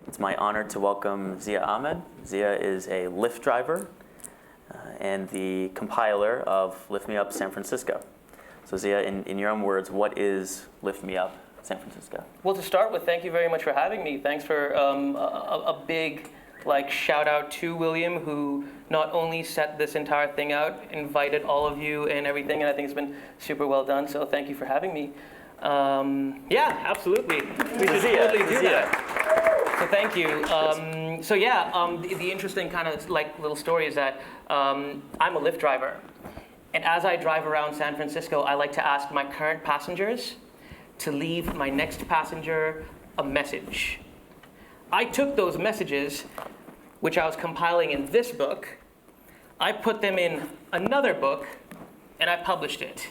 It's my honor to welcome Zia Ahmed. Zia is a Lyft driver and the compiler of Lyft Me Up San Francisco. So Zia, in your own words, what is Lyft Me Up San Francisco? Well, to start with, thank you very much for having me. Thanks for a big shout out to William, who not only set this entire thing out, invited all of you and everything, and I think it's been super well done. So thank you for having me. Yeah, absolutely. We should totally do that. So thank you. The interesting kind of little story is that I'm a Lyft driver. And as I drive around San Francisco, I like to ask my current passengers to leave my next passenger a message. I took those messages, which I was compiling in this book, I put them in another book, and I published it.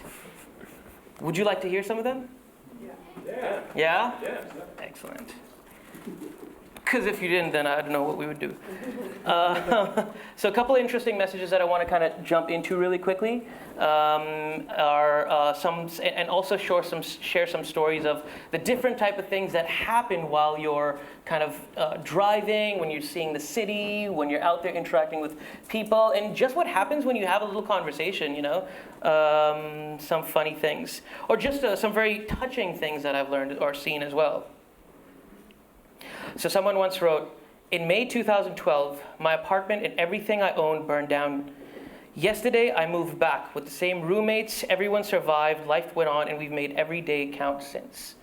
Would you like to hear some of them? Yeah. Yeah? Yeah. Excellent. Because if you didn't, then I don't know what we would do. So a couple of interesting messages that I want to kind of jump into really quickly are some, and also share some stories of the different type of things that happen while you're kind of driving, when you're seeing the city, when you're out there interacting with people, and just what happens when you have a little conversation, you know, some funny things, or just some very touching things that I've learned or seen as well. So someone once wrote, "In May 2012, my apartment and everything I owned burned down. Yesterday, I moved back with the same roommates. Everyone survived, life went on, and we've made every day count since."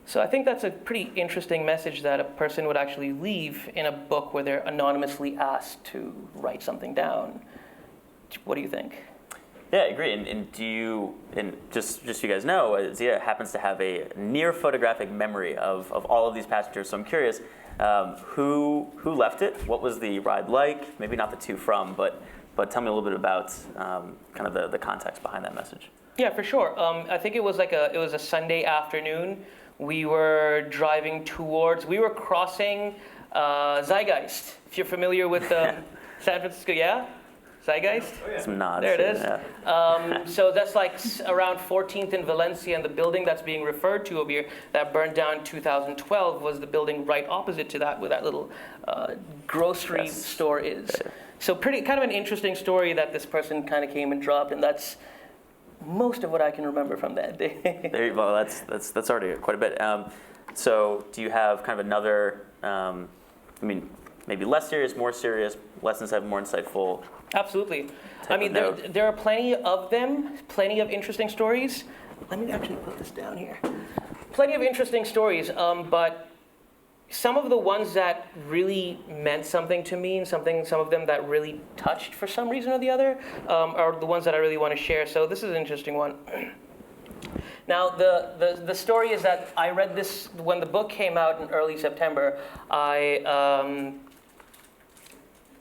So I think that's a pretty interesting message that a person would actually leave in a book where they're anonymously asked to write something down. What do you think? Yeah, I agree. And do you, and just so you guys know, Zia happens to have a near photographic memory of all of these passengers. So I'm curious, who left it? What was the ride like? Maybe not the to from, but tell me a little bit about kind of the context behind that message. Yeah, for sure. I think it was a Sunday afternoon. We were crossing Zeitgeist. If you're familiar with San Francisco, yeah? Zeitgeist? Oh, yeah. Some nods. There it is. Yeah. So that's around 14th and Valencia, and the building that's being referred to over here that burned down in 2012 was the building right opposite to that, where that little grocery store is. Yeah. So pretty kind of an interesting story that this person kind of came and dropped, and that's most of what I can remember from that day. Well, that's already quite a bit. So do you have kind of another, maybe less serious, more serious, less insightful, more insightful? Absolutely. I mean, there are plenty of them, plenty of interesting stories. Let me actually put this down here. Plenty of interesting stories, but some of the ones that really meant something to me, and some of them that really touched for some reason or the other, are the ones that I really want to share. So this is an interesting one. Now, the story is that I read this when the book came out in early September.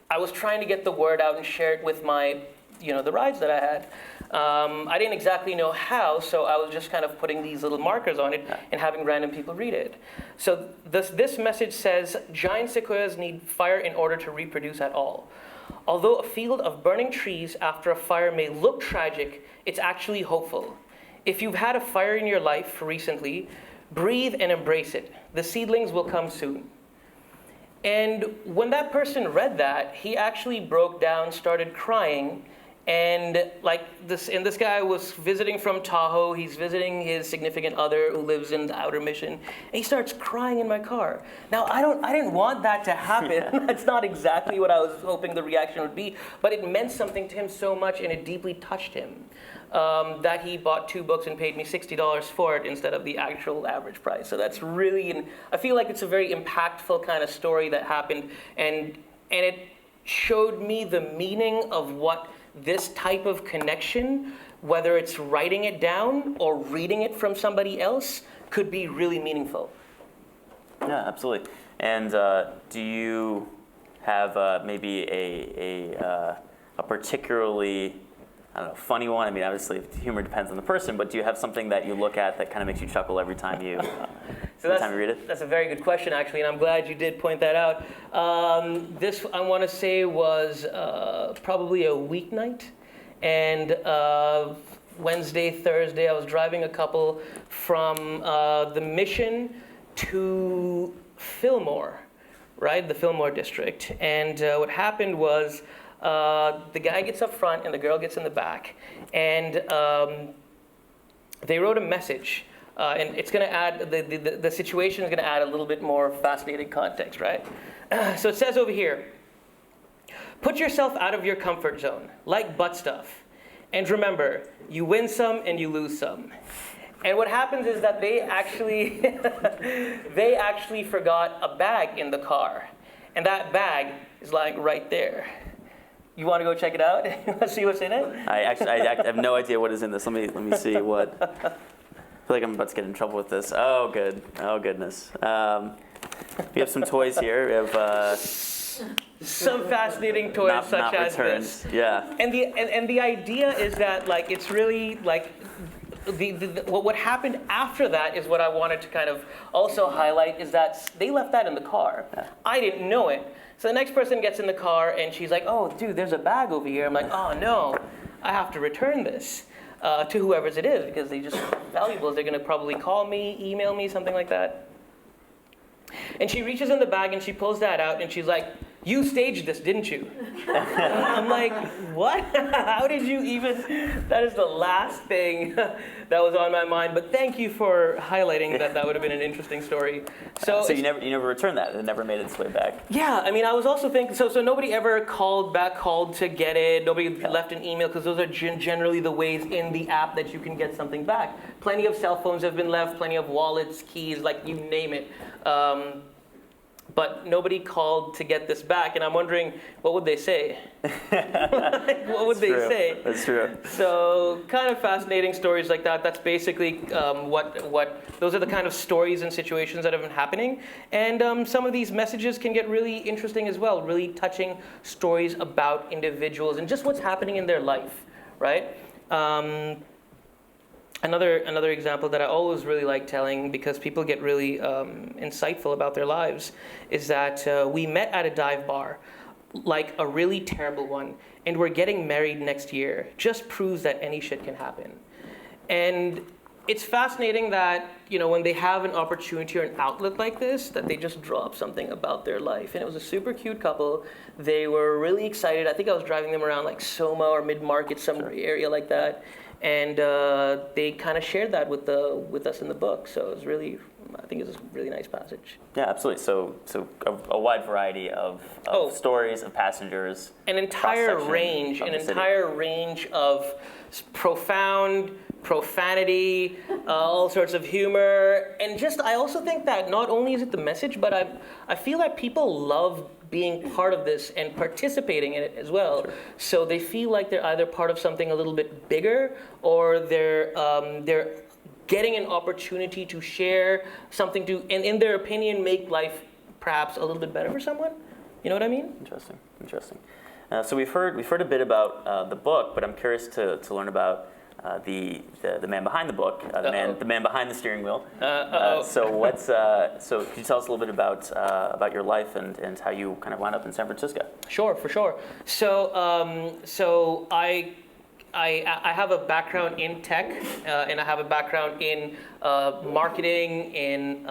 I was trying to get the word out and share it with my, the rides that I had. I didn't exactly know how, so I was just kind of putting these little markers on it and having random people read it. So this message says, "Giant sequoias need fire in order to reproduce at all. Although a field of burning trees after a fire may look tragic, it's actually hopeful. If you've had a fire in your life recently, breathe and embrace it. The seedlings will come soon." And when that person read that, he actually broke down, started crying, and this guy was visiting from Tahoe. He's visiting his significant other who lives in the Outer Mission, and he starts crying in my car. Now, I didn't want that to happen. That's not exactly what I was hoping the reaction would be, but it meant something to him so much, and it deeply touched him. That he bought 2 books and paid me $60 for it instead of the actual average price. So that's really, I feel like it's a very impactful kind of story that happened, and it showed me the meaning of what this type of connection, whether it's writing it down or reading it from somebody else, could be really meaningful. Yeah, absolutely. And do you have maybe a particularly funny one? I mean, obviously, humor depends on the person, but do you have something that you look at that kind of makes you chuckle every time you read it? That's a very good question, actually, and I'm glad you did point that out. This, I want to say, was probably a weeknight, and Wednesday, Thursday, I was driving a couple from the Mission to Fillmore, right? The Fillmore district. And what happened was the guy gets up front and the girl gets in the back. And they wrote a message. And it's going to add, the situation is going to add a little bit more fascinating context, right? So it says over here, put yourself out of your comfort zone, like butt stuff. And remember, you win some and you lose some. And what happens is that they actually, they actually forgot a bag in the car. And that bag is lying right there. You want to go check it out? You want to see what's in it? I have no idea what is in this. Let me see what. I feel like I'm about to get in trouble with this. Oh, good. Oh, goodness. We have some toys here. We have some fascinating toys such as returned. This. Yeah. And the idea is that like it's really like what happened after that is what I wanted to kind of also highlight is that they left that in the car. Yeah. I didn't know it. So the next person gets in the car and she's like, "Oh, dude, there's a bag over here." I'm like, "Oh no, I have to return this." To whoever's it is, because they just valuables. They're going to probably call me, email me, something like that. And she reaches in the bag and she pulls that out and she's like, "You staged this, didn't you?" I'm like, "What? How did you even?" That is the last thing that was on my mind. But thank you for highlighting that. That would have been an interesting story. So you never returned that. It never made its way back. Yeah, I mean, I was also thinking. So nobody ever called to get it. Nobody left an email because those are generally the ways in the app that you can get something back. Plenty of cell phones have been left. Plenty of wallets, keys, like you name it. But nobody called to get this back, and I'm wondering, what would they say? What would they say? That's true. So, kind of fascinating stories like that. That's basically what those are the kind of stories and situations that have been happening. And some of these messages can get really interesting as well, really touching stories about individuals and just what's happening in their life, right? Another example that I always really like telling because people get really insightful about their lives is that we met at a dive bar, like a really terrible one, and we're getting married next year. Just proves that any shit can happen. And it's fascinating that, you know, when they have an opportunity or an outlet like this, that they just drop something about their life. And it was a super cute couple. They were really excited. I think I was driving them around like Soma or Mid-Market, some area like that. And they kind of shared that with us in the book. So it was really, I think it was a really nice passage. Yeah, absolutely. So a wide variety of stories of passengers. An entire range of profound, profanity, all sorts of humor. And just, I also think that not only is it the message, but I feel like people love being part of this and participating in it as well. Sure. So they feel like they're either part of something a little bit bigger, or they're getting an opportunity to share something to, and in their opinion, make life perhaps a little bit better for someone. You know what I mean? Interesting. So we've heard a bit about the book, but I'm curious to learn about the man behind the book, the man behind the steering wheel. So can you tell us a little bit about your life and how you kind of wound up in San Francisco? Sure, for sure. So I have a background in tech, and I have a background in marketing, in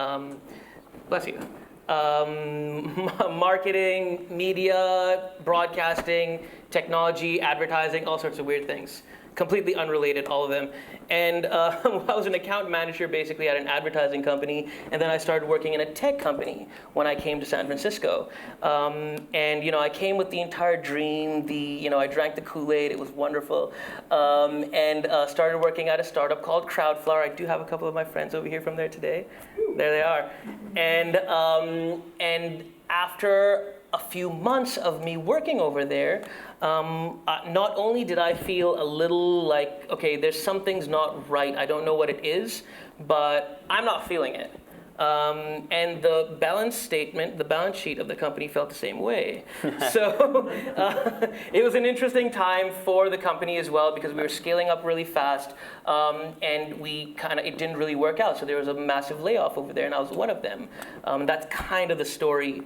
marketing, media, broadcasting, technology, advertising, all sorts of weird things. Completely unrelated, all of them. And I was an account manager basically at an advertising company, and then I started working in a tech company when I came to San Francisco. And you know, I came with the entire dream. I drank the Kool-Aid. It was wonderful. And started working at a startup called Crowdflower. I do have a couple of my friends over here from there today. There they are. And after a few months of me working over there, not only did I feel a little like, okay, there's something's not right, I don't know what it is, but I'm not feeling it. And the balance sheet of the company felt the same way. So it was an interesting time for the company as well, because we were scaling up really fast, and it didn't really work out. So there was a massive layoff over there, and I was one of them. That's kind of the story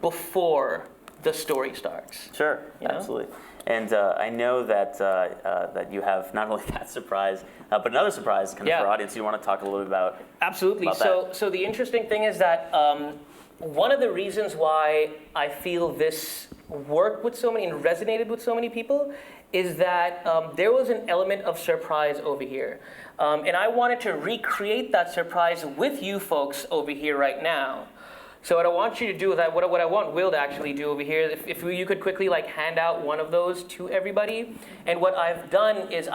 before the story starts. Sure, you know? absolutely. And I know that that you have not only that surprise, but another surprise kind of for our audience. You want to talk a little bit about? Absolutely. About so the interesting thing is that one of the reasons why I feel this worked with so many and resonated with so many people is that there was an element of surprise over here. And I wanted to recreate that surprise with you folks over here right now. So what I want you to do is, what I want Will to actually do over here, if you could quickly like hand out one of those to everybody. And what I've done is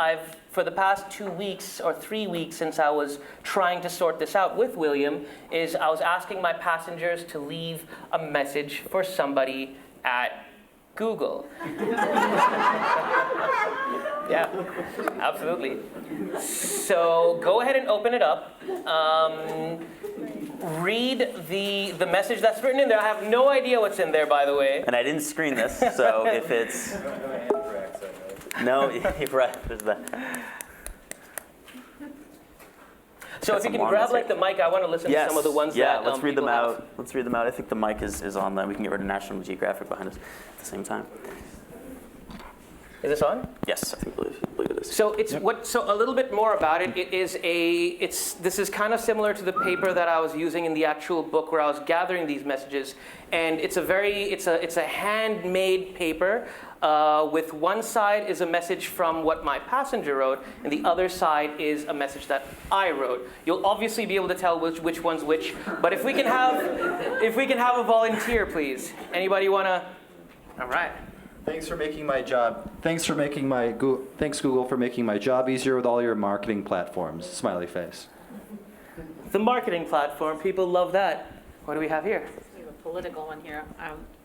for the past 2 weeks or 3 weeks since I was trying to sort this out with William, is I was asking my passengers to leave a message for somebody at Google. Yeah, absolutely. So go ahead and open it up. Read the message that's written in there. I have no idea what's in there, by the way. And I didn't screen this, so if it's no, you're right. There's that. So if you can grab like the mic, I want to listen to some of the ones that let's read them out. have. Let's read them out. I think the mic is on. We can get rid of National Geographic behind us at the same time. Is this on? Yes, I think believe it is. So so a little bit more about it. This is kind of similar to the paper that I was using in the actual book where I was gathering these messages, and it's a handmade paper. With one side is a message from what my passenger wrote, and the other side is a message that I wrote. You'll obviously be able to tell which one's which. But if we can have a volunteer, please. Anybody wanna? All right. Thanks for making my job. Thanks Google for making my job easier with all your marketing platforms. Smiley face. The marketing platform, people love that. What do we have here? We have a political one here.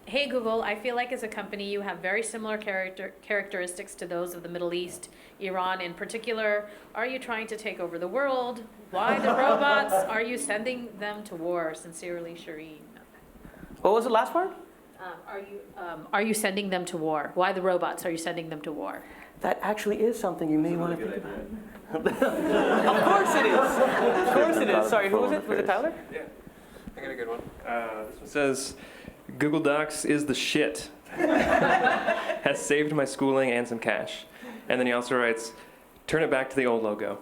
Hey Google, I feel like as a company you have very similar characteristics to those of the Middle East, Iran in particular. Are you trying to take over the world? Why the robots? Are you sending them to war? Sincerely, Shireen. What was the last part? Are you sending them to war? Why the robots? Are you sending them to war? That actually is something you may want to think about. Of course it is. Of course it is. Sorry, who was it? Was it Tyler? Yeah, I got a good one. This one says, Google Docs is the shit. Has saved my schooling and some cash. And then he also writes, turn it back to the old logo.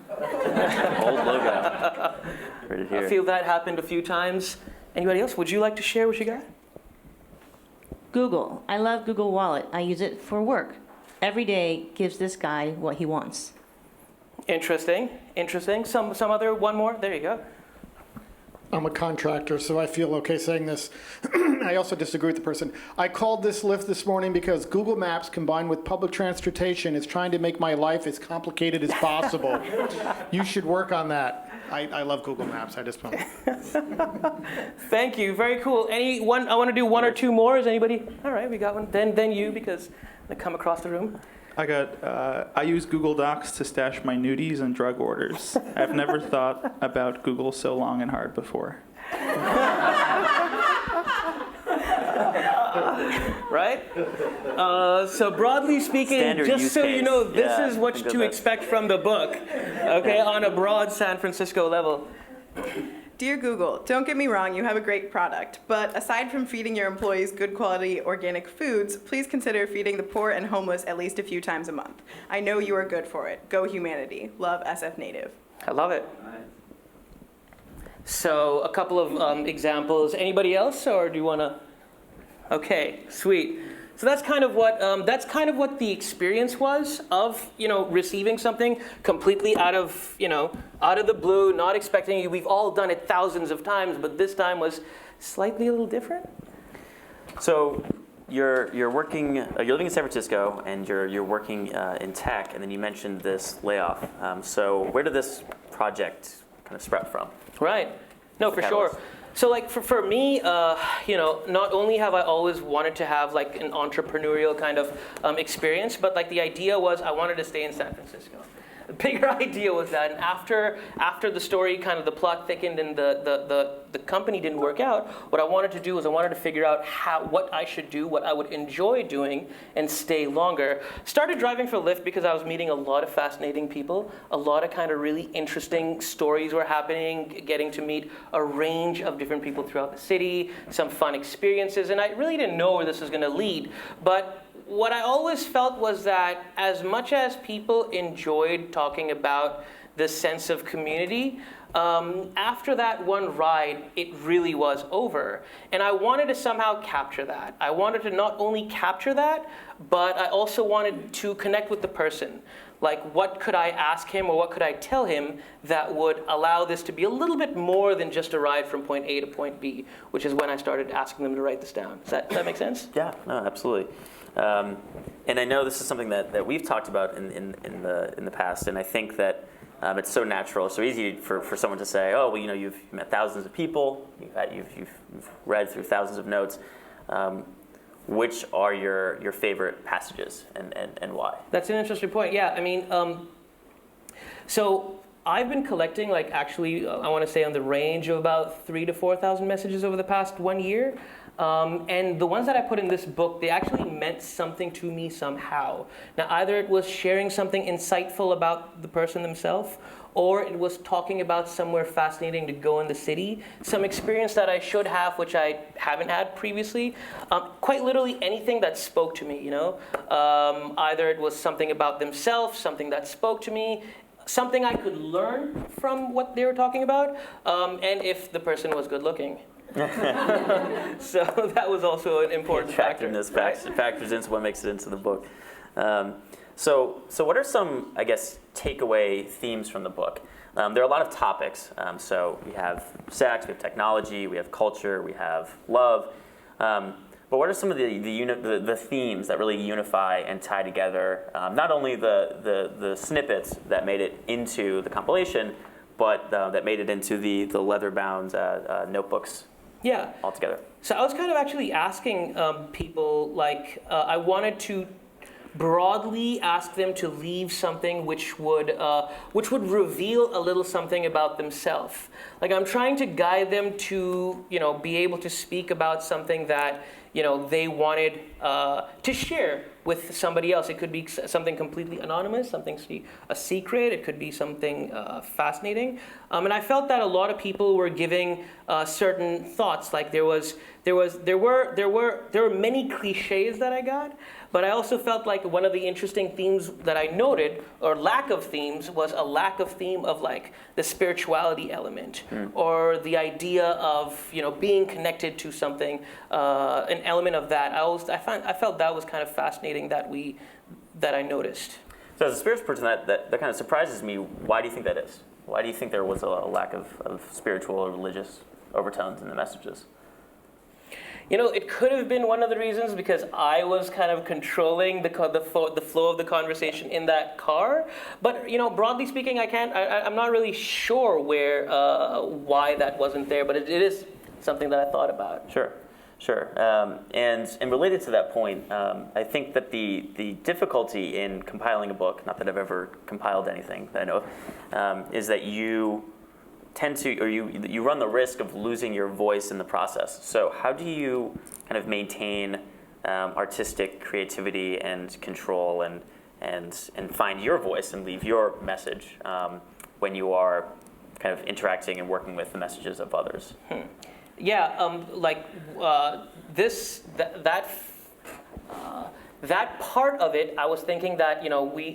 Old logo. Right here. I feel that happened a few times. Anybody else? Would you like to share what you got? Google. I love Google Wallet. I use it for work. Every day gives this guy what he wants. Interesting. Some other, one more. There you go. I'm a contractor, so I feel okay saying this. I also disagree with the person. I called this Lyft this morning because Google Maps combined with public transportation is trying to make my life as complicated as possible. You should work on that. I love Google Maps. I just want to. Thank you. Very cool. I want to do one or two more. Is anybody? All right, we got one. Then you, because they come across the room. I use Google Docs to stash my nudies and drug orders. I've never thought about Google so long and hard before. Right? So broadly speaking, Standard just use so case. you know, this Yeah, is what I think to that's- expect from the book, okay, on a broad San Francisco level. Dear Google, don't get me wrong, you have a great product, but aside from feeding your employees good quality organic foods, please consider feeding the poor and homeless at least a few times a month. I know you are good for it. Go humanity. Love, SF Native. I love it. So a couple of examples. Anybody else, or do you want to? Okay, sweet. So that's kind of what the experience was of receiving something completely out of the blue, not expecting it. We've all done it thousands of times, but this time was slightly a little different. So you're living in San Francisco and you're working in tech, and then you mentioned this layoff. So where did this project kind of sprout from? Right. No, for sure. So like for me, not only have I always wanted to have like an entrepreneurial kind of experience, but like the idea was I wanted to stay in San Francisco. The bigger idea was that, and after the story, kind of the plot thickened and the company didn't work out, what I wanted to do was I wanted to figure out what I should do, what I would enjoy doing, and stay longer. Started driving for Lyft because I was meeting a lot of fascinating people, a lot of kind of really interesting stories were happening, getting to meet a range of different people throughout the city, some fun experiences, and I really didn't know where this was going to lead, but what I always felt was that as much as people enjoyed talking about the sense of community, after that one ride, it really was over. And I wanted to somehow capture that. I wanted to not only capture that, but I also wanted to connect with the person. Like, what could I ask him or what could I tell him that would allow this to be a little bit more than just a ride from point A to point B, which is when I started asking them to write this down. Does that make sense? Yeah, no, absolutely. And I know this is something that we've talked about in the past, and I think that it's so natural, so easy for someone to say, oh, well, you've met thousands of people, you've read through thousands of notes. Which are your favorite passages and why? That's an interesting point. Yeah, I mean, so I've been collecting, I want to say on the range of about 3,000 to 4,000 messages over the past 1 year. And the ones that I put in this book, they actually meant something to me somehow. Now, either it was sharing something insightful about the person themselves, or it was talking about somewhere fascinating to go in the city, some experience that I should have, which I haven't had previously. Quite literally anything that spoke to me, Either it was something about themselves, something that spoke to me, something I could learn from what they were talking about, and if the person was good looking. So that was also an important factor. Attractiveness factors into what makes it into the book. So what are some, I guess, takeaway themes from the book? There are a lot of topics. So we have sex, we have technology, we have culture, we have love. But what are some of the themes that really unify and tie together not only the snippets that made it into the compilation, but that made it into the leather-bound notebooks? Yeah. Altogether. So I was kind of actually asking people, I wanted to broadly ask them to leave something which would reveal a little something about themselves. Like, I'm trying to guide them to, be able to speak about something that, they wanted to share with somebody else. It could be something completely anonymous, something a secret. It could be something fascinating. And I felt that a lot of people were giving certain thoughts. Like there were many cliches that I got, but I also felt like one of the interesting themes that I noted, or lack of themes, was a lack of theme of the spirituality element, or the idea of being connected to something, an element of that. I felt that was kind of fascinating that I noticed. So as a spiritual person, that kind of surprises me. Why do you think that is? Why do you think there was a lack of spiritual or religious overtones in the messages? It could have been one of the reasons because I was kind of controlling the flow of the conversation in that car. But broadly speaking, I'm not really sure why that wasn't there. But it is something that I thought about. Sure. And related to that point, I think that the difficulty in compiling a book, not that I've ever compiled anything that I know of, is that you tend to, or you run the risk of losing your voice in the process. So how do you kind of maintain artistic creativity and control and find your voice and leave your message when you are kind of interacting and working with the messages of others? Yeah, that part of it, I was thinking that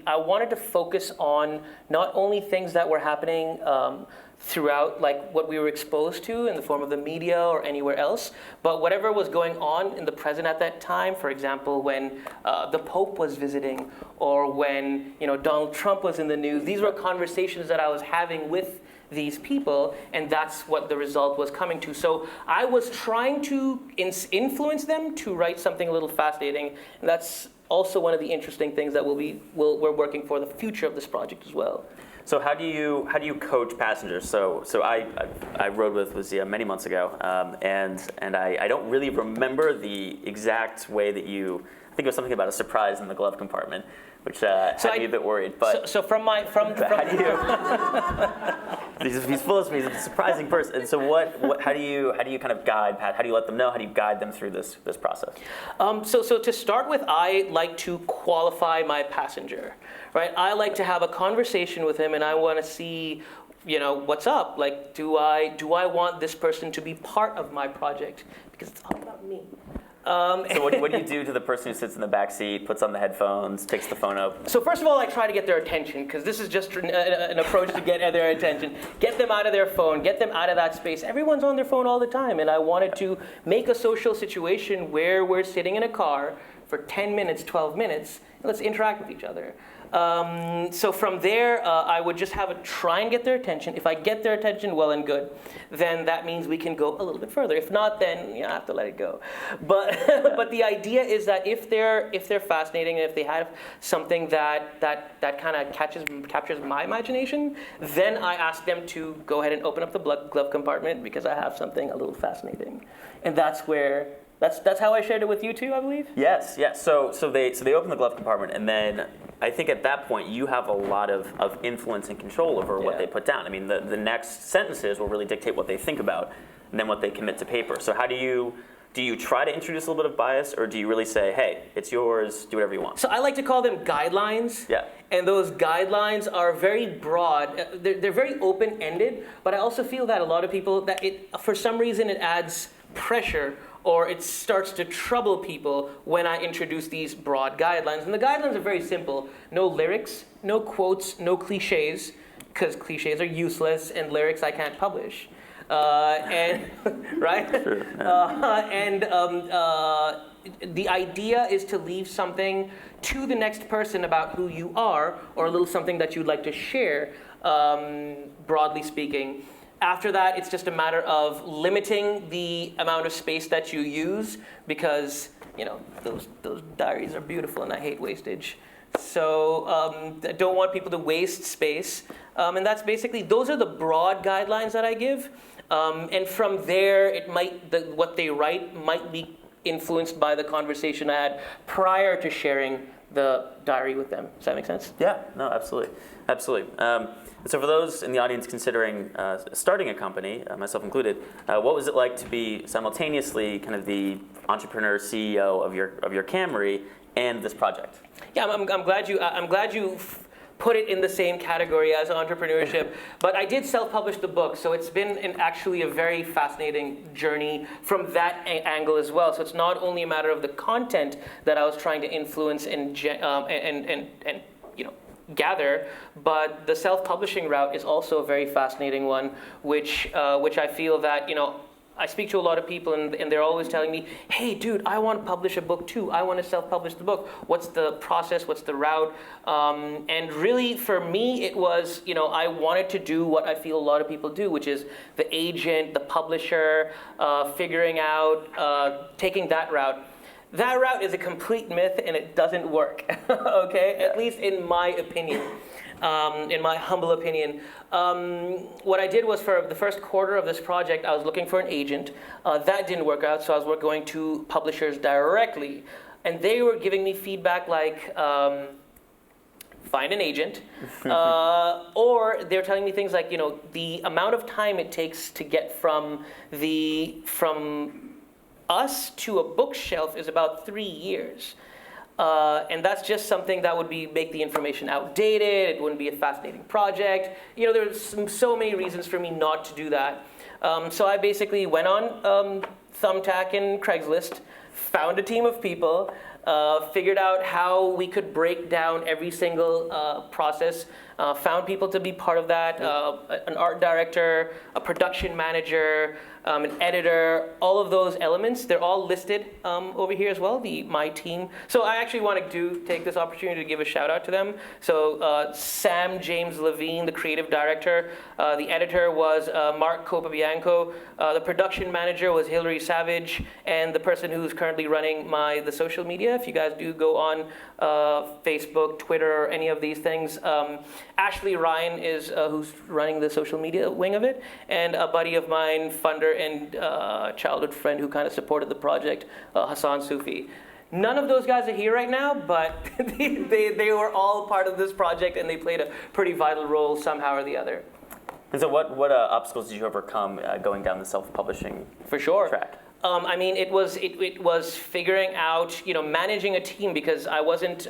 I wanted to focus on not only things that were happening throughout, what we were exposed to in the form of the media or anywhere else, but whatever was going on in the present at that time. For example, when the Pope was visiting, or when Donald Trump was in the news. These were conversations that I was having with these people, and that's what the result was coming to. So I was trying to influence them to write something a little fascinating, and that's also one of the interesting things that we're working for the future of this project as well. So how do you coach passengers? So I rode with Zia many months ago, and I don't really remember the exact way that you. I think it was something about a surprise in the glove compartment, which had me a bit worried. But how do you? He's full of me. He's a surprising person. And so how do you kind of guide? How do you let them know? How do you guide them through this process? So to start with, I like to qualify my passenger, right? I like to have a conversation with him, and I want to see, what's up? Do I want this person to be part of my project? Because it's all about me. So what do you do to the person who sits in the back seat, puts on the headphones, takes the phone up? So first of all, I try to get their attention, because this is just an approach to get their attention. Get them out of their phone, get them out of that space. Everyone's on their phone all the time, and I wanted to make a social situation where we're sitting in a car for 10 minutes, 12 minutes, and let's interact with each other. So from there, I would just try and get their attention. If I get their attention, well and good. Then that means we can go a little bit further. If not, then I have to let it go. But but the idea is that if they're fascinating and if they have something that kind of captures my imagination, then I ask them to go ahead and open up the glove compartment because I have something a little fascinating, and that's where. That's how I shared it with you too, I believe? Yes. So they open the glove compartment, and then I think at that point you have a lot of influence and control over what they put down. I mean, the next sentences will really dictate what they think about, and then what they commit to paper. So how do you try to introduce a little bit of bias, or do you really say, hey, it's yours, do whatever you want? So I like to call them guidelines. Yeah. And those guidelines are very broad. They're very open-ended, but I also feel that a lot of people, for some reason it adds pressure or it starts to trouble people when I introduce these broad guidelines. And the guidelines are very simple. No lyrics, no quotes, no cliches, because cliches are useless, and lyrics I can't publish. Right? Sure, The idea is to leave something to the next person about who you are, or a little something that you'd like to share, broadly speaking. After that, it's just a matter of limiting the amount of space that you use, because those diaries are beautiful and I hate wastage. So I don't want people to waste space. And that's basically, those are the broad guidelines that I give. And from there, what they write might be influenced by the conversation I had prior to sharing the diary with them. Does that make sense? Yeah, no, absolutely. So for those in the audience considering starting a company, myself included, what was it like to be simultaneously kind of the entrepreneur CEO of your Camry and this project? Yeah, I'm glad you put it in the same category as entrepreneurship. But I did self-publish the book, so it's been actually a very fascinating journey from that angle as well. So it's not only a matter of the content that I was trying to influence and gather, but the self-publishing route is also a very fascinating one, which I feel that I speak to a lot of people and they're always telling me, hey dude, I want to publish a book too. I want to self-publish the book. What's the process? What's the route? And really for me it was, I wanted to do what I feel a lot of people do, which is the agent, the publisher, figuring out, taking that route. That route is a complete myth and it doesn't work, okay? At least in my opinion, in my humble opinion. What I did was for the first quarter of this project, I was looking for an agent. That didn't work out, so I was going to publishers directly. And they were giving me feedback like, find an agent. Or they're telling me things like, the amount of time it takes to get from us to a bookshelf is about 3 years. And that's just something that would make the information outdated. It wouldn't be a fascinating project. There's so many reasons for me not to do that. So I basically went on Thumbtack and Craigslist, found a team of people, figured out how we could break down every single process, found people to be part of that, an art director, a production manager, an editor, all of those elements. They're all listed over here as well, my team. So I actually want to take this opportunity to give a shout out to them. So Sam James Levine, the creative director. The editor was Mark Copabianco. The production manager was Hillary Savage. And the person who's currently running the social media, if you guys do go on Facebook, Twitter, or any of these things, Ashley Ryan is who's running the social media wing of it, and a buddy of mine, funder and childhood friend who kind of supported the project, Hassan Sufi. None of those guys are here right now, but they were all part of this project and they played a pretty vital role somehow or the other. And so what obstacles did you overcome going down the self-publishing For sure. track? I mean, it was figuring out, managing a team, because I wasn't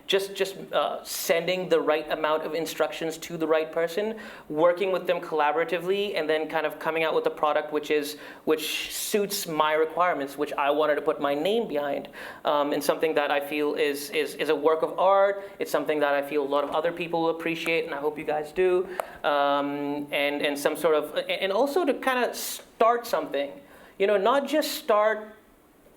just sending the right amount of instructions to the right person, working with them collaboratively, and then kind of coming out with a product which suits my requirements, which I wanted to put my name behind, and something that I feel is a work of art. It's something that I feel a lot of other people will appreciate, and I hope you guys do, and some sort of, and also to kind of start something. Not just start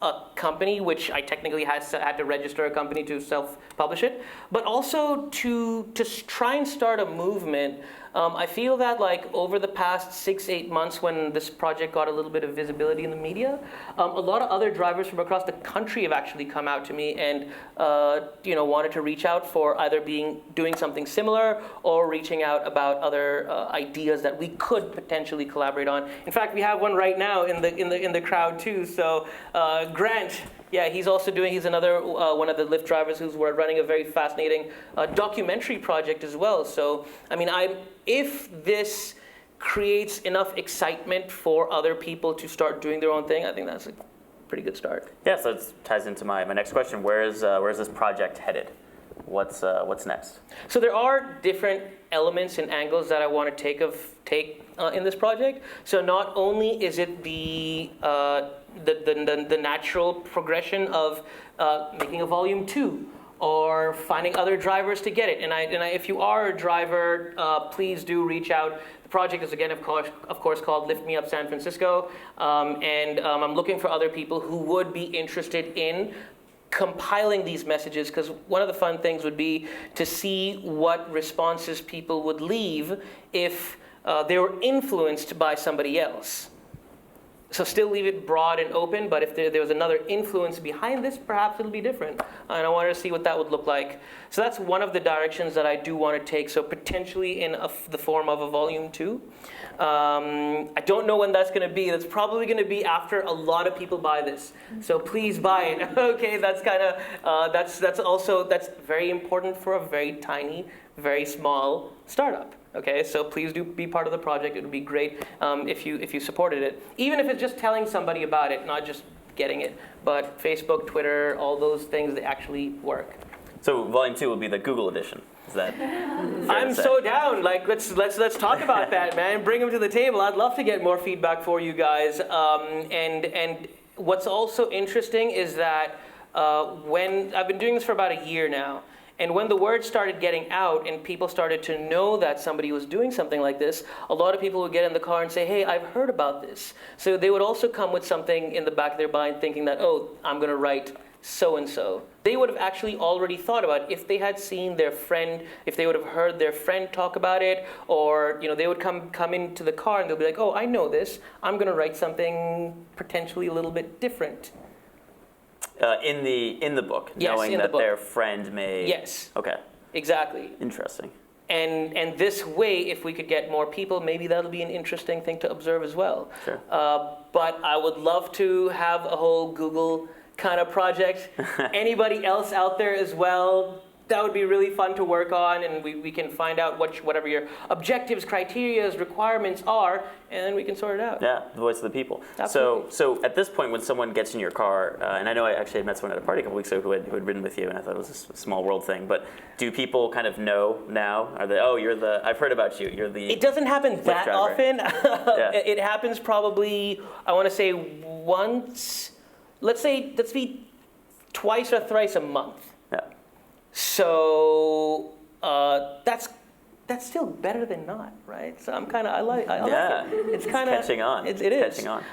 a company, which I technically had to register a company to self-publish it, but also to try and start a movement. I feel that over the past 6-8 months, when this project got a little bit of visibility in the media, a lot of other drivers from across the country have actually come out to me and wanted to reach out for either doing something similar or reaching out about other ideas that we could potentially collaborate on. In fact, we have one right now in the crowd too. So Grant. Yeah, he's another one of the Lyft drivers who's running a very fascinating documentary project as well. So, I mean, if this creates enough excitement for other people to start doing their own thing, I think that's a pretty good start. Yeah, so it ties into my next question. Where is this project headed? What's next? So there are different elements and angles that I want to take in this project. So not only is it the natural progression of making a volume 2 or finding other drivers to get it. And if you are a driver, please do reach out. The project is, again, of course, called Lyft Me Up San Francisco. And I'm looking for other people who would be interested in compiling these messages, because one of the fun things would be to see what responses people would leave if they were influenced by somebody else. So still leave it broad and open, but if there was another influence behind this, perhaps it'll be different. And I wanted to see what that would look like. So that's one of the directions that I do want to take, so potentially in the form of a volume 2. I don't know when that's going to be. That's probably going to be after a lot of people buy this. So please buy it. Okay, that's kind of, that's very important for a very tiny, very small startup. Okay, so please do be part of the project. It would be great if you supported it. Even if it's just telling somebody about it, not just getting it. But Facebook, Twitter, all those things, they actually work. So volume 2 will be the Google edition. Is that I'm so down. Let's talk about that, man. Bring them to the table. I'd love to get more feedback for you guys. And what's also interesting is that when I've been doing this for about a year now, and when the word started getting out and people started to know that somebody was doing something like this, a lot of people would get in the car and say, hey, I've heard about this. So they would also come with something in the back of their mind thinking that, oh, I'm going to write so-and-so. They would have actually already thought about it if they had seen their friend, if they would have heard their friend talk about it, or they would come into the car and they'll be like, oh, I know this. I'm going to write something potentially a little bit different. In the book, yes, knowing that their friend may... Yes. Okay. Exactly. Interesting. And this way, if we could get more people, maybe that'll be an interesting thing to observe as well. Sure. But I would love to have a whole Google kind of project. Anybody else out there as well? That would be really fun to work on, and we can find out whatever your objectives, criterias, requirements are, and then we can sort it out. Yeah, the voice of the people. Absolutely. So at this point, when someone gets in your car, and I know I actually had met someone at a party a couple weeks ago who had ridden with you, and I thought it was a small world thing, but do people kind of know now? Are they, oh, I've heard about you, you're the... It doesn't happen that often. Yeah. It happens probably, I want to say once, let's be twice or thrice a month. Yeah. So that's still better than not, right? So I like it. It's kind of catching on. It is catching on.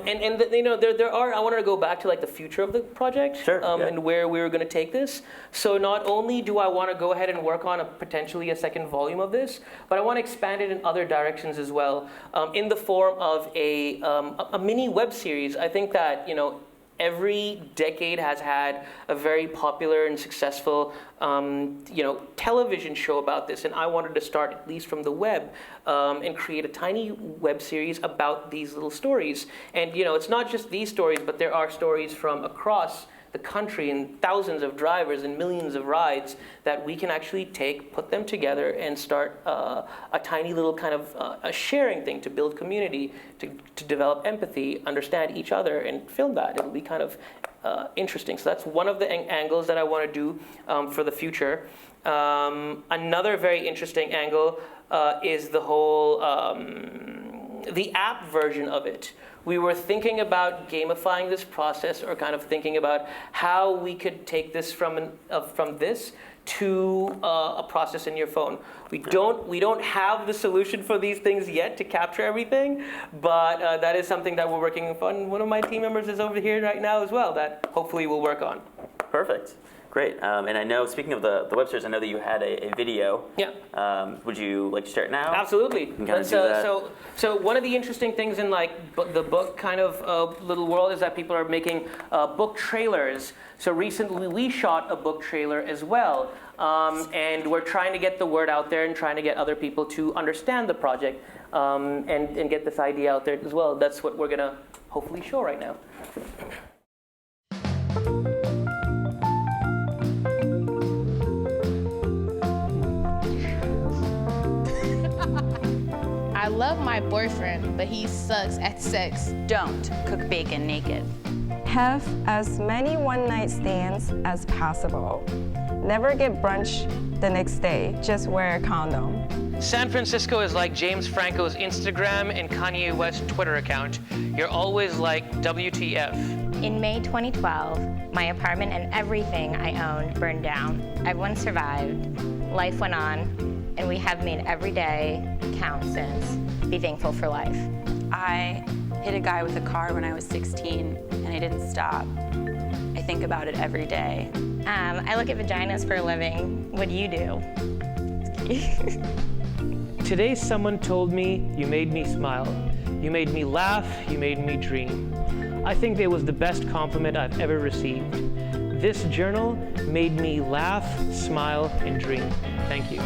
And there are. I wanted to go back to the future of the project, sure, and where we were going to take this. So not only do I want to go ahead and work on potentially a second volume of this, but I want to expand it in other directions as well, in the form of a mini web series. I think that every decade has had a very popular and successful, television show about this, and I wanted to start at least from the web and create a tiny web series about these little stories. And it's not just these stories, but there are stories from across the country and thousands of drivers and millions of rides that we can actually take, put them together, and start a tiny little kind of a sharing thing to build community, to develop empathy, understand each other, and film that. It'll be kind of interesting. So that's one of the angles that I want to do for the future. Another very interesting angle is the whole the app version of it. We were thinking about gamifying this process, or kind of thinking about how we could take this from this to a process in your phone. We don't have the solution for these things yet to capture everything, but that is something that we're working on. One of my team members is over here right now as well, that hopefully we'll work on. Perfect. Great. And I know, speaking of the web series, I know that you had a video. Yeah. Would you like to start now? Absolutely. You can kind of do that. So one of the interesting things in like the book kind of little world is that people are making book trailers. So recently we shot a book trailer as well. And we're trying to get the word out there and trying to get other people to understand the project and get this idea out there as well. That's what we're going to hopefully show right now. I love my boyfriend, but he sucks at sex. Don't cook bacon naked. Have as many one-night stands as possible. Never get brunch the next day. Just wear a condom. San Francisco is like James Franco's Instagram and Kanye West's Twitter account. You're always like, WTF. In May 2012, my apartment and everything I owned burned down. Everyone survived. Life went on, and we have made every day count since. Be thankful for life. I hit a guy with a car when I was 16, and I didn't stop. I think about it every day. I look at vaginas for a living. What do you do? Today someone told me you made me smile. You made me laugh, you made me dream. I think it was the best compliment I've ever received. This journal made me laugh, smile, and dream. Thank you.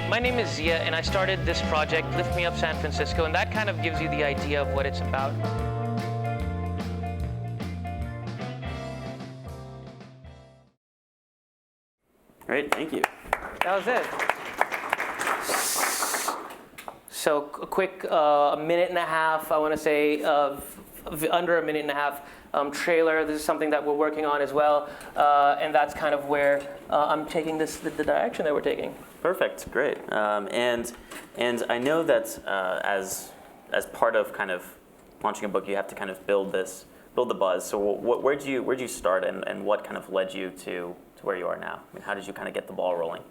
My name is Zia, and I started this project, Lyft Me Up San Francisco, and that kind of gives you the idea of what it's about. Great, thank you. That was it. So a quick a minute and a half, I want to say, under a minute and a half trailer. This is something that we're working on as well, and that's kind of where I'm taking this, the direction that we're taking. Perfect, great. And I know that as part of kind of launching a book, you have to kind of build the buzz. So where'd you start, and what kind of led you to where you are now? I mean, how did you kind of get the ball rolling?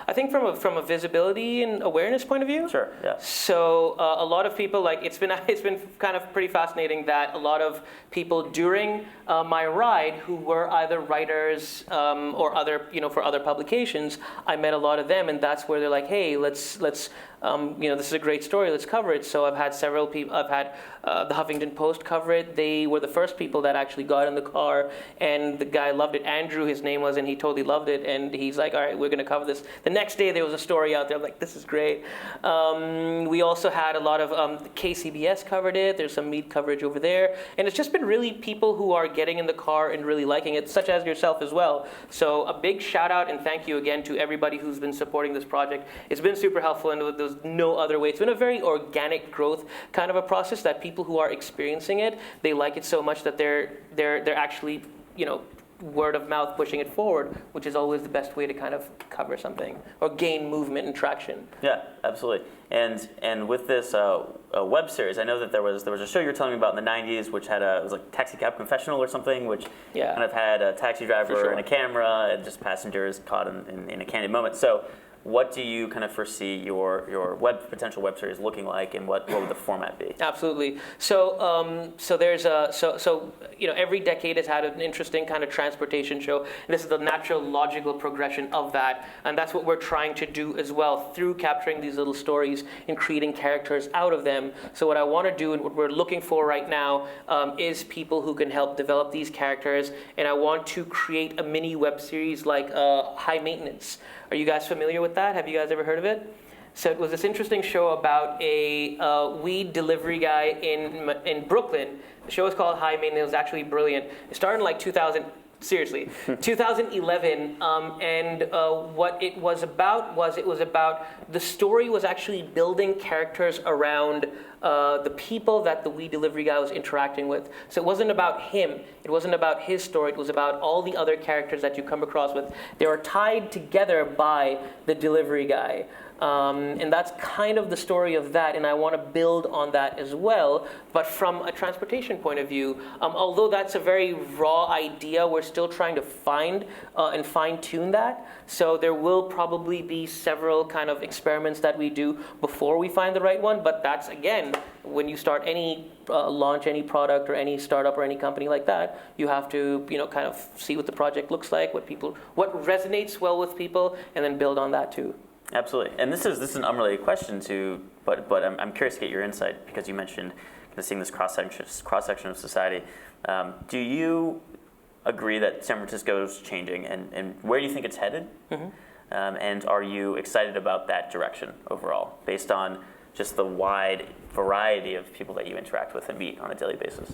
I think from a visibility and awareness point of view. Sure. Yeah. So a lot of people, like, it's been kind of pretty fascinating that a lot of people during my ride who were either writers or other, for other publications, I met a lot of them, and that's where they're like, hey, let's this is a great story, let's cover it. So I've had several people. I've had the Huffington Post cover it. They were the first people that actually got in the car, and the guy loved it. Andrew, his name was, and he totally loved it. And he's like, all right, we're going to cover this. The next day there was a story out there. I'm like, this is great. We also had a lot of KCBS covered it. There's some Mead coverage over there, and it's just been really people who are getting in the car and really liking it, such as yourself as well. So a big shout out and thank you again to everybody who's been supporting this project. It's been super helpful, and there's no other way. It's been a very organic growth kind of a process that people who are experiencing it, they like it so much that they're actually, word of mouth pushing it forward, which is always the best way to kind of cover something or gain movement and traction. Yeah, absolutely. And with this web series, I know that there was a show you were telling me about in the 90s, which had it was like Taxi Cab Confessional or something, which kind of had a taxi driver and a camera and just passengers caught in a candid moment. So what do you kind of foresee your potential web series looking like, and what would the format be? Absolutely. So there's every decade has had an interesting kind of transportation show, and this is the natural logical progression of that, and that's what we're trying to do as well through capturing these little stories and creating characters out of them. So what I want to do and what we're looking for right now is people who can help develop these characters, and I want to create a mini web series like High Maintenance. Are you guys familiar with that? Have you guys ever heard of it? So it was this interesting show about a weed delivery guy in Brooklyn. The show was called High Maintenance. It was actually brilliant. It started in like 2000. Seriously, 2011, and what it was about the story was actually building characters around the people that the We Delivery guy was interacting with. So it wasn't about him, it wasn't about his story, it was about all the other characters that you come across with. They were tied together by the delivery guy. And that's kind of the story of that, and I want to build on that as well, but from a transportation point of view. Although that's a very raw idea, we're still trying to find and fine-tune that. So there will probably be several kind of experiments that we do before we find the right one, but that's, again, when you start any launch any product or any startup or any company like that, you have to kind of see what the project looks like, what resonates well with people, and then build on that too. Absolutely, and this is an unrelated question to, but I'm curious to get your insight because you mentioned seeing this cross section of society. Do you agree that San Francisco is changing, and where do you think it's headed? Mm-hmm. And are you excited about that direction overall, based on just the wide variety of people that you interact with and meet on a daily basis?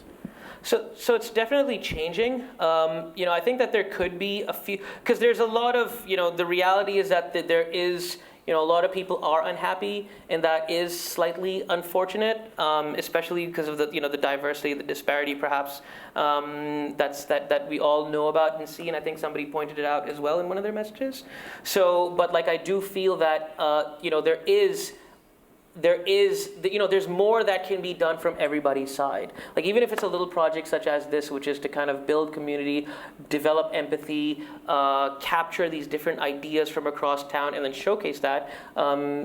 So it's definitely changing. I think that there could be a few, because there's a lot of, the reality is that there is, a lot of people are unhappy, and that is slightly unfortunate, especially because of the, the diversity, the disparity, perhaps, that we all know about and see, and I think somebody pointed it out as well in one of their messages. So, but I do feel that, there's more that can be done from everybody's side. Even if it's a little project such as this, which is to kind of build community, develop empathy, capture these different ideas from across town, and then showcase that,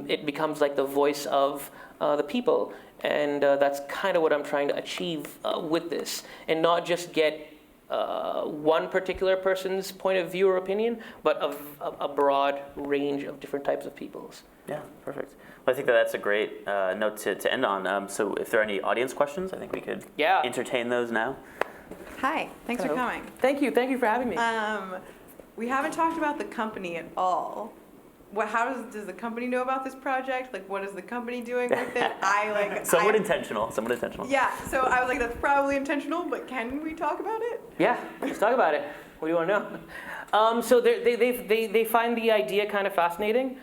it becomes like the voice of the people. And that's kind of what I'm trying to achieve with this, and not just get one particular person's point of view or opinion, but of a broad range of different types of peoples. Yeah, perfect. Well, I think that's a great note to end on. So if there are any audience questions, I think we could entertain those now. Hi, thanks for coming. Thank you for having me. We haven't talked about the company at all. How does the company know about this project? What is the company doing with it? Somewhat intentional. Yeah, so I was like, that's probably intentional, but can we talk about it? Yeah, let's talk about it. What do you want to know? So they find the idea kind of fascinating.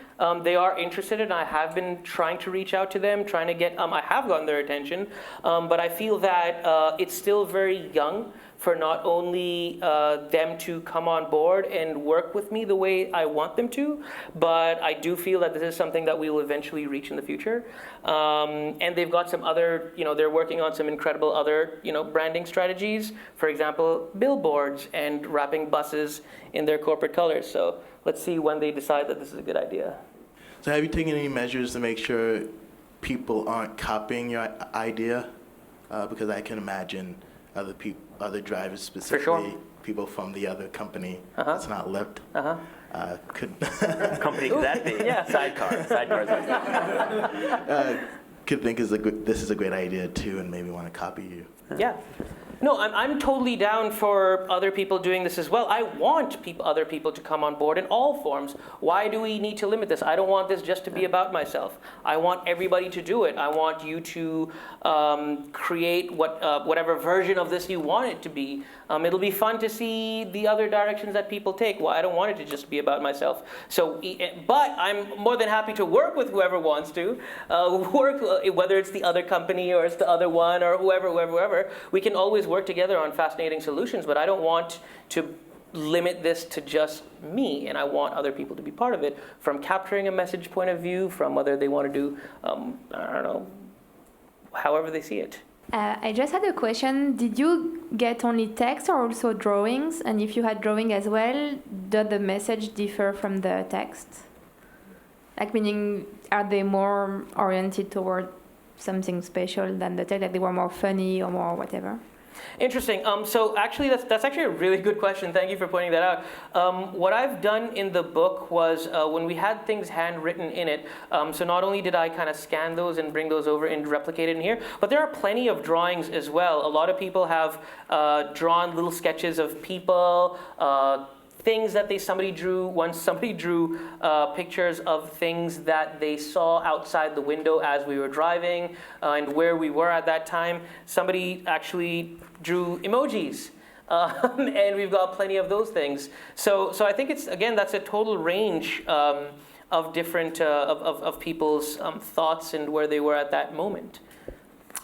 They are interested, and I have been trying to reach out to them, trying to get, I have gotten their attention, but I feel that it's still very young for not only them to come on board and work with me the way I want them to, but I do feel that this is something that we will eventually reach in the future. And they've got some other, they're working on some incredible other, branding strategies. For example, billboards and wrapping buses in their corporate colors. So let's see when they decide that this is a good idea. So have you taken any measures to make sure people aren't copying your idea? Because I can imagine other drivers, specifically people from the other company, it's not Lyft, could company could that be? Yeah, sidecars. Could think this is a great idea too, and maybe want to copy you. Yeah. No, I'm totally down for other people doing this as well. I want other people to come on board in all forms. Why do we need to limit this? I don't want this just to be about myself. I want everybody to do it. I want you to create whatever version of this you want it to be. It'll be fun to see the other directions that people take. Well, I don't want it to just be about myself. So, but I'm more than happy to work with whoever wants to. Whether it's the other company or it's the other one or whoever. We can always work together on fascinating solutions, but I don't want to limit this to just me, and I want other people to be part of it, from capturing a message point of view, from whether they want to do, however they see it. I just had a question. Did you get only text or also drawings? And if you had drawing as well, does the message differ from the text? Meaning, are they more oriented toward something special than the text, they were more funny or more whatever? Interesting. So actually, that's actually a really good question. Thank you for pointing that out. What I've done in the book was when we had things handwritten in it, so not only did I kind of scan those and bring those over and replicate it in here, but there are plenty of drawings as well. A lot of people have drawn little sketches of people, things that somebody drew. Once somebody drew pictures of things that they saw outside the window as we were driving and where we were at that time. Somebody actually drew emojis. and we've got plenty of those things. So I think that's a total range of different of people's thoughts and where they were at that moment.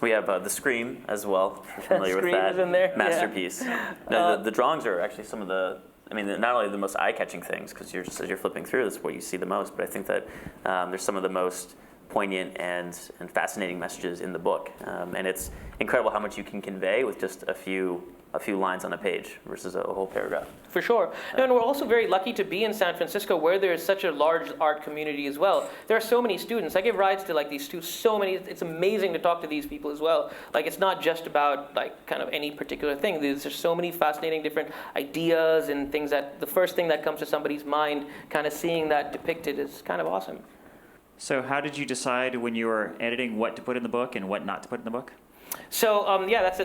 We have the Scream as well. If you're familiar with Scream that is in there, masterpiece. No, the drawings are actually some of the. I mean, not only the most eye-catching things, because as you're flipping through, that's what you see the most. But I think that there's some of the most poignant and fascinating messages in the book, and it's incredible how much you can convey with just a few lines on a page versus a whole paragraph. For sure. And we're also very lucky to be in San Francisco, where there is such a large art community as well. There are so many students. I give rides to like these students, so many. It's amazing to talk to these people as well. Like, it's not just about like kind of any particular thing. There's just so many fascinating different ideas and things that the first thing that comes to somebody's mind, kind of seeing that depicted, is kind of awesome. So how did you decide when you were editing what to put in the book and what not to put in the book? So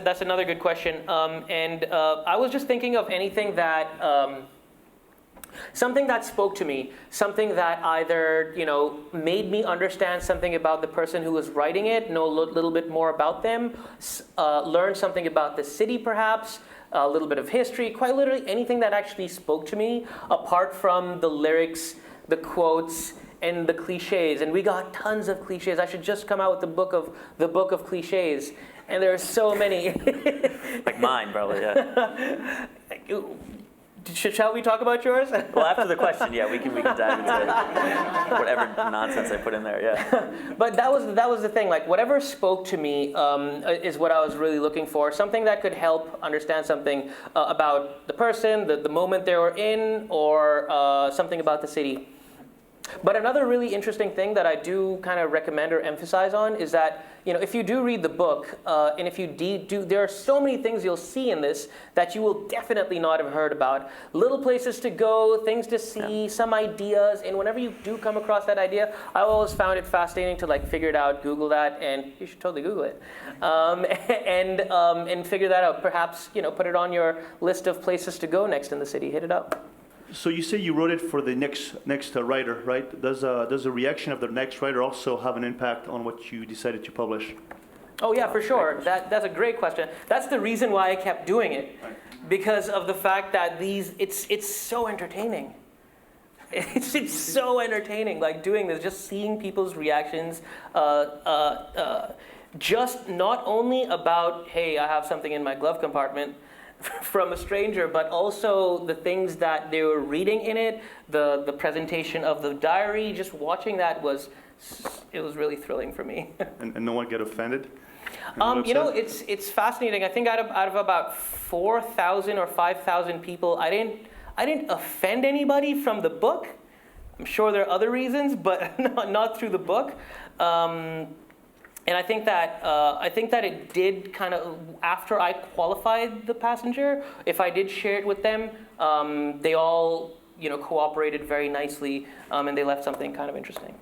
that's another good question. I was just thinking of anything that something that spoke to me, something that either made me understand something about the person who was writing it, know a little bit more about them, learn something about the city perhaps, a little bit of history, quite literally anything that actually spoke to me, apart from the lyrics, the quotes, and the cliches. And we got tons of cliches. I should just come out with the book of cliches. And there are so many. Like mine, probably, yeah. Shall we talk about yours? Well, after the question, yeah, we can dive into whatever nonsense I put in there, yeah. But that was the thing. Like, whatever spoke to me is what I was really looking for. Something that could help understand something about the person, the moment they were in, or something about the city. But another really interesting thing that I do kind of recommend or emphasize on is that, if you do read the book, and if you do, there are so many things you'll see in this that you will definitely not have heard about. Little places to go, things to see, some ideas, and whenever you do come across that idea, I always found it fascinating to figure it out, Google that, and you should totally Google it, and figure that out. Perhaps, put it on your list of places to go next in the city. Hit it up. So you say you wrote it for the next writer, right? Does the reaction of the next writer also have an impact on what you decided to publish? Oh yeah, for sure. That's a great question. That's the reason why I kept doing it, because of the fact that it's so entertaining. It's so entertaining, doing this, just seeing people's reactions. Just not only about, hey, I have something in my glove compartment from a stranger, but also the things that they were reading in it, the presentation of the diary. Just watching that was really thrilling for me. And no one get offended? It's fascinating. I think out of about 4,000 or 5,000 people, I didn't offend anybody from the book. I'm sure there are other reasons, but not through the book. And I think that it did kind of, after I qualified the passenger, if I did share it with them, they all cooperated very nicely, and they left something kind of interesting.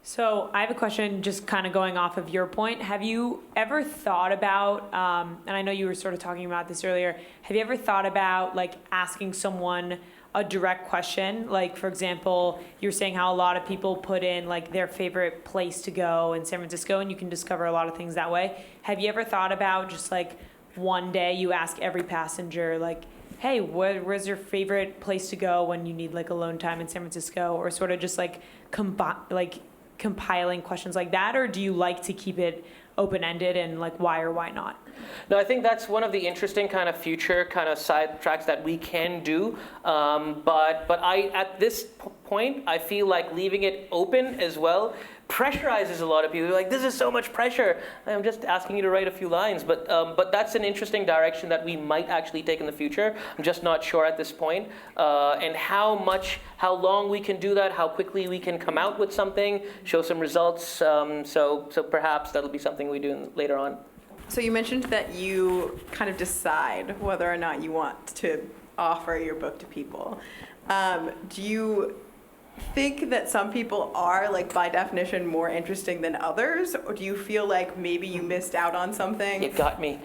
So I have a question, just kind of going off of your point. Have you ever thought about, and I know you were sort of talking about this earlier, have you ever thought about asking someone a direct question? Like, for example, you're saying how a lot of people put in their favorite place to go in San Francisco, and you can discover a lot of things that way. Have you ever thought about just one day you ask every passenger hey, where's your favorite place to go when you need alone time in San Francisco, or sort of just compiling questions like that? Or do you like to keep it open-ended and why or why not? No, I think that's one of the interesting kind of future kind of side tracks that we can do. But I, at this point, I feel like leaving it open as well pressurizes a lot of people. They're like, this is so much pressure. I'm just asking you to write a few lines. But that's an interesting direction that we might actually take in the future. I'm just not sure at this point. And how long we can do that, how quickly we can come out with something, show some results. So perhaps that'll be something we do later on. So you mentioned that you kind of decide whether or not you want to offer your book to people. Do you think that some people are, by definition, more interesting than others? Or do you feel like maybe you missed out on something? It got me.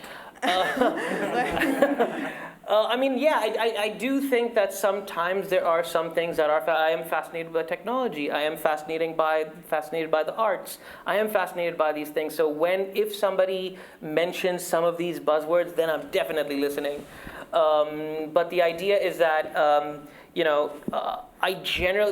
I do think that sometimes there are some things that are. I am fascinated by technology. I am fascinated by the arts. I am fascinated by these things. So if somebody mentions some of these buzzwords, then I'm definitely listening. But the idea is that,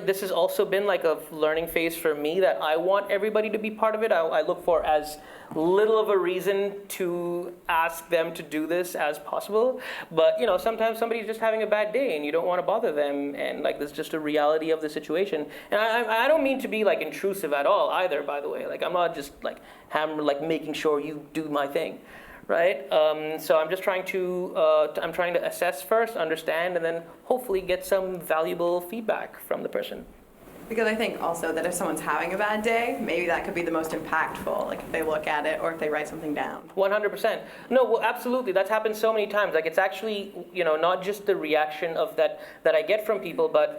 this has also been like a learning phase for me, that I want everybody to be part of it. I look for as little of a reason to ask them to do this as possible. But, sometimes somebody's just having a bad day and you don't want to bother them. And like, that's just a reality of the situation. And I don't mean to be like intrusive at all either, by the way. Like, I'm not just like making sure you do my thing. Right? So I'm just trying to assess first, understand, and then hopefully get some valuable feedback from the person. Because I think also that if someone's having a bad day, maybe that could be the most impactful, like if they look at it or if they write something down. 100%. No, well, absolutely. That's happened so many times. Like, it's actually, not just the reaction of that I get from people, but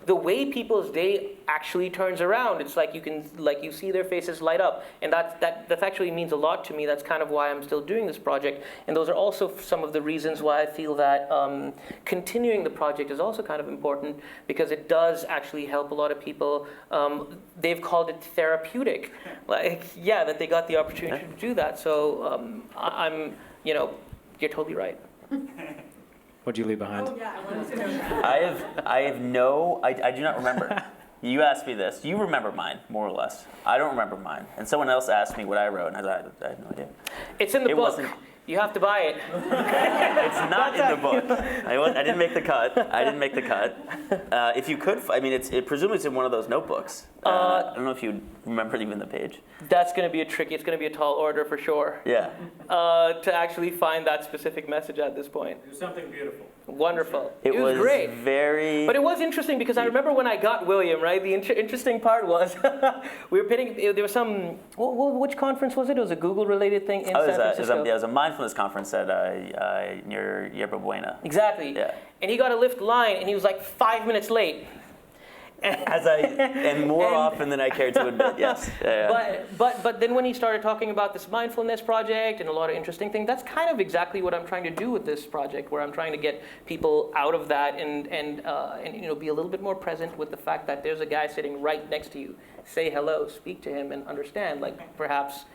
the way people's day actually turns around. It's like you see their faces light up, and that actually means a lot to me. That's kind of why I'm still doing this project, and those are also some of the reasons why I feel that continuing the project is also kind of important, because it does actually help a lot of people. They've called it therapeutic, that they got the opportunity to do that. So you're totally right. What'd you leave behind? Oh, yeah. I do not remember. You asked me this. You remember mine, more or less. I don't remember mine. And someone else asked me what I wrote, and I had no idea. It's in the book. You have to buy it. It's not in the book. I didn't make the cut. If you could, presumably it's in one of those notebooks. I don't know if you remember even the page. That's going to be it's going to be a tall order for sure. Yeah. To actually find that specific message at this point. It was something beautiful. Wonderful. It was great. Very. But it was interesting because I remember when I got William, right? The interesting part was we were pitting. There was some. Which conference was it? It was a Google-related thing in San Francisco. It was a mindfulness conference at near Yerba Buena. Exactly. Yeah. And he got a Lyft line, and he was like 5 minutes late. And more often than I care to admit, yes. Yeah. But then when he started talking about this mindfulness project and a lot of interesting things, that's kind of exactly what I'm trying to do with this project, where I'm trying to get people out of that and be a little bit more present with the fact that there's a guy sitting right next to you. Say hello, speak to him, and understand, perhaps,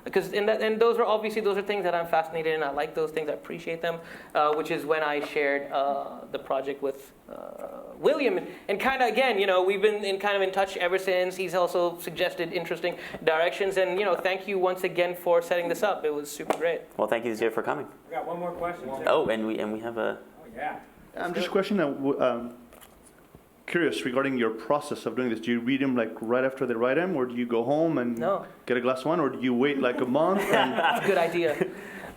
because those are things that I'm fascinated in. I like those things. I appreciate them, which is when I shared the project with William, and kind of again, we've been in touch ever since. He's also suggested interesting directions, and thank you once again for setting this up. It was super great. Well, thank you, Zia, for coming. I got one more question. Oh, and we have a. Oh yeah. I'm just questioning. Curious regarding your process of doing this. Do you read them right after they write them, or do you go home and get a glass of wine, or do you wait a month? That's a good idea.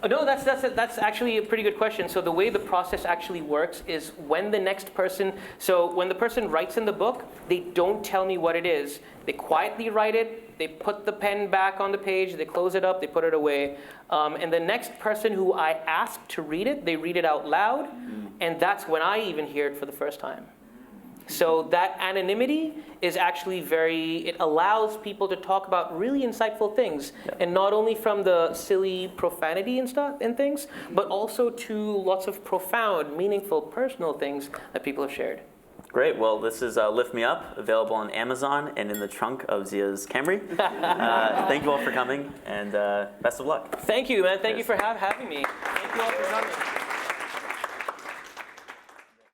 No, that's actually a pretty good question. So the way the process actually works is when the person writes in the book, they don't tell me what it is. They quietly write it, they put the pen back on the page, they close it up, they put it away. And the next person who I ask to read it, they read it out loud, and that's when I even hear it for the first time. So that anonymity is actually it allows people to talk about really insightful things, and not only from the silly profanity and stuff and things, but also to lots of profound, meaningful, personal things that people have shared. Great. Well, this is Lyft Me Up, available on Amazon and in the trunk of Zia's Camry. Thank you all for coming, and best of luck. Thank you, man. Thank you for having me. Thank you all for coming.